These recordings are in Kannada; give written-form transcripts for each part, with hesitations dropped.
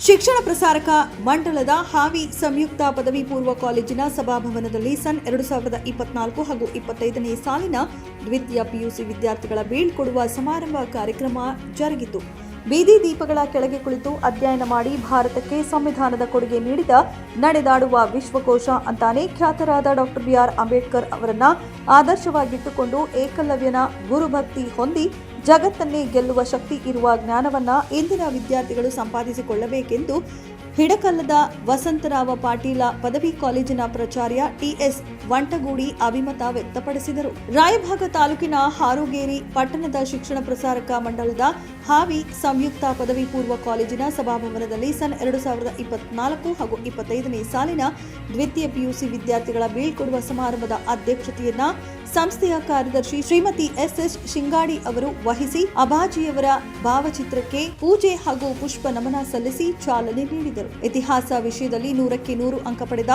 ಶಿಕ್ಷಣ ಪ್ರಸಾರಕ ಮಂಡಳದ ಹಾವಿ ಸಂಯುಕ್ತ ಪದವಿ ಪೂರ್ವ ಕಾಲೇಜಿನ ಸಭಾಭವನದಲ್ಲಿ ಸನ್ 2024 ಹಾಗೂ 25ನೇ ಸಾಲಿನ ದ್ವಿತೀಯ ಪಿಯುಸಿ ವಿದ್ಯಾರ್ಥಿಗಳ ಬೀಳ್ಕೊಡುವ ಸಮಾರಂಭ ಕಾರ್ಯಕ್ರಮ ಜರುಗಿತು. ಬೀದಿ ದೀಪಗಳ ಕೆಳಗೆ ಕುಳಿತು ಅಧ್ಯಯನ ಮಾಡಿ ಭಾರತಕ್ಕೆ ಸಂವಿಧಾನದ ಕೊಡುಗೆ ನೀಡಿದ ನಡೆದಾಡುವ ವಿಶ್ವಕೋಶ ಅಂತಾನೆ ಖ್ಯಾತರಾದ ಡಾಕ್ಟರ್ ಬಿ.ಆರ್. ಅಂಬೇಡ್ಕರ್ ಅವರನ್ನ ಆದರ್ಶವಾಗಿಟ್ಟುಕೊಂಡು ಏಕಲವ್ಯನ ಗುರುಭಕ್ತಿ ಹೊಂದಿ ಜಗತ್ತನ್ನೇ ಗೆಲ್ಲುವ ಶಕ್ತಿ ಇರುವ ಜ್ಞಾನವನ್ನ ಇಂದಿನ ವಿದ್ಯಾರ್ಥಿಗಳು ಸಂಪಾದಿಸಿಕೊಳ್ಳಬೇಕೆಂದು ಹಿಡಕಲ್ಲದ ವಸಂತರಾವ ಪಾಟೀಲ ಪದವಿ ಕಾಲೇಜಿನ ಪ್ರಾಚಾರ್ಯ ಟಿ.ಎಸ್. ವಂಟಗೂಡಿ ಅಭಿಮತ ವ್ಯಕ್ತಪಡಿಸಿದರು. ರಾಯಭಾಗ ತಾಲೂಕಿನ ಹಾರೋಗೇರಿ ಪಟ್ಟಣದ ಶಿಕ್ಷಣ ಪ್ರಸಾರಕ ಮಂಡಳದ ಹಾವಿ ಸಂಯುಕ್ತ ಪದವಿ ಪೂರ್ವ ಕಾಲೇಜಿನ ಸಭಾಭವನದಲ್ಲಿ ಸನ್ 2024 ಹಾಗೂ 25ನೇ ಸಾಲಿನ ದ್ವಿತೀಯ ಪಿಯುಸಿ ವಿದ್ಯಾರ್ಥಿಗಳ ಬೀಳ್ಕೊಡುವ ಸಮಾರಂಭದ ಅಧ್ಯಕ್ಷತೆಯನ್ನ ಸಂಸ್ಥೆಯ ಕಾರ್ಯದರ್ಶಿ ಶ್ರೀಮತಿ ಎಸ್.ಎಸ್. ಶಿಂಗಾಡಿ ಅವರು ವಹಿಸಿ ಅಬಾಜಿಯವರ ಭಾವಚಿತ್ರಕ್ಕೆ ಪೂಜೆ ಹಾಗೂ ಪುಷ್ಪ ನಮನ ಸಲ್ಲಿಸಿ ಚಾಲನೆ ನೀಡಿದರು. ಇತಿಹಾಸ ವಿಷಯದಲ್ಲಿ 100ಕ್ಕೆ 100 ಅಂಕ ಪಡೆದ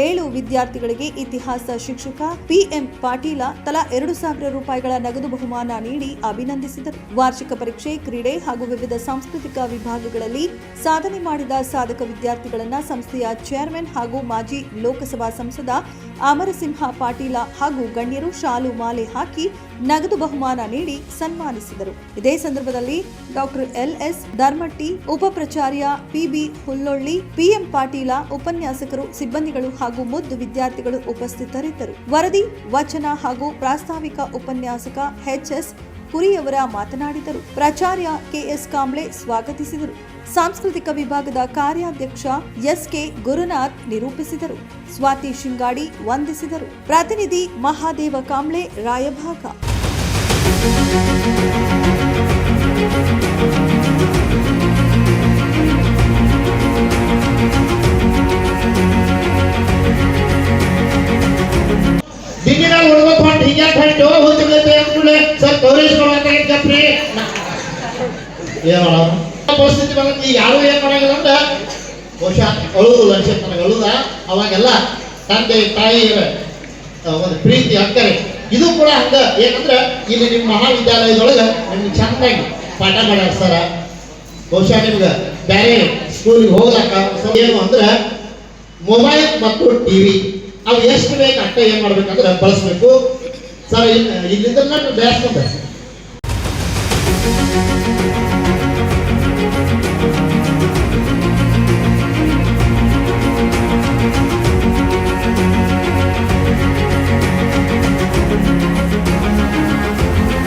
7 ವಿದ್ಯಾರ್ಥಿಗಳಿಗೆ ಇತಿಹಾಸ ಶಿಕ್ಷಕ ಪಿ.ಎಂ. ಪಾಟೀಲ ತಲಾ 2,000 ರೂಪಾಯಿಗಳ ನಗದು ಬಹುಮಾನ ನೀಡಿ ಅಭಿನಂದಿಸಿದರು. ವಾರ್ಷಿಕ ಪರೀಕ್ಷೆ, ಕ್ರೀಡೆ ಹಾಗೂ ವಿವಿಧ ಸಾಂಸ್ಕೃತಿಕ ವಿಭಾಗಗಳಲ್ಲಿ ಸಾಧನೆ ಮಾಡಿದ ಸಾಧಕ ವಿದ್ಯಾರ್ಥಿಗಳನ್ನ ಸಂಸ್ಥೆಯ ಚೇರ್ಮನ್ ಹಾಗೂ ಮಾಜಿ ಲೋಕಸಭಾ ಸಂಸದ ಅಮರಸಿಂಹ ಪಾಟೀಲ ಹಾಗೂ ಗಣ್ಯರು ಶಾಲು ಮಾಲೆ ಹಾಕಿ ನಗದು ಬಹುಮಾನ ನೀಡಿ ಸನ್ಮಾನಿಸಿದರು. ಇದೇ ಸಂದರ್ಭದಲ್ಲಿ ಡಾಕ್ಟರ್ ಎಲ್.ಎಸ್. ಧರ್ಮಟ್ಟಿ, ಉಪ ಪ್ರಾಚಾರ್ಯ ಪಿ.ಬಿ. ಹುಲ್ಲೊಳ್ಳಿ, ಪಿಎಂ ಪಾಟೀಲ, ಉಪನ್ಯಾಸಕರು, ಸಿಬ್ಬಂದಿಗಳು ಹಾಗೂ ಮುದ್ದು ವಿದ್ಯಾರ್ಥಿಗಳು ಉಪಸ್ಥಿತರಿದ್ದರು. ವರದಿ, ವಚನ ಹಾಗೂ ಪ್ರಾಸ್ತಾವಿಕ ಉಪನ್ಯಾಸಕ ಎಚ್.ಎಸ್. ಕುರಿಯವರ ಮಾತನಾಡಿದರು. ಪ್ರಾಚಾರ್ಯ ಕೆ.ಎಸ್. ಕಾಂಬ್ಳೆ ಸ್ವಾಗತಿಸಿದರು. ಸಾಂಸ್ಕೃತಿಕ ವಿಭಾಗದ ಕಾರ್ಯಾಧ್ಯಕ್ಷ ಎಸ್.ಕೆ. ಗುರುನಾಥ್ ನಿರೂಪಿಸಿದರು. ಸ್ವಾತಿ ಶಿಂಗಾಡಿ ವಂದಿಸಿದರು. ಪ್ರತಿನಿಧಿ ಮಹಾದೇವ ಕಾಂಬ್ಳೆ, ರಾಯಭಾಗ. ಪರಿಸ್ಥಿತಿ ಬಂದ ಯಾರು ಏನ್ ಮಾಡಂಗಿಲ್ಲ ಅಂದ್ರೆ ಬಹುಶಃ ಅಳುದು ಅನ್ಸುತ್ತೆ ನನಗೆ ಅಳುದ ಅವಾಗೆಲ್ಲ ತಂದೆ ತಾಯಿಯರ ಒಂದು ಪ್ರೀತಿ ಅಕ್ಕರೆ ಇದು ಕೂಡ ಹಂಗ ಏನಂದ್ರೆ ಇಲ್ಲಿ ನಿಮ್ಮ ಮಹಾವಿದ್ಯಾಲಯದೊಳಗೆ ನಿಮ್ಗೆ ಚೆನ್ನಾಗಿ ಪಾಠ ಮಾಡ್ಯಾರ. ಬಹುಶಃ ನಿಮ್ಗೆ ಬೇರೆ ಸ್ಕೂಲಿಗೆ ಹೋಗ್ಲಾಕ ಏನು ಅಂದ್ರೆ ಮೊಬೈಲ್ ಮತ್ತು ಟಿವಿ ಅವು ಎಷ್ಟು ಬೇಕು ಅಷ್ಟೇ ಏನ್ ಮಾಡ್ಬೇಕಂದ್ರೆ ಬಳಸ್ಬೇಕು ಸರ್. ಇಲ್ಲಿಂದ ಬೇಸ್ಕೊಂಡ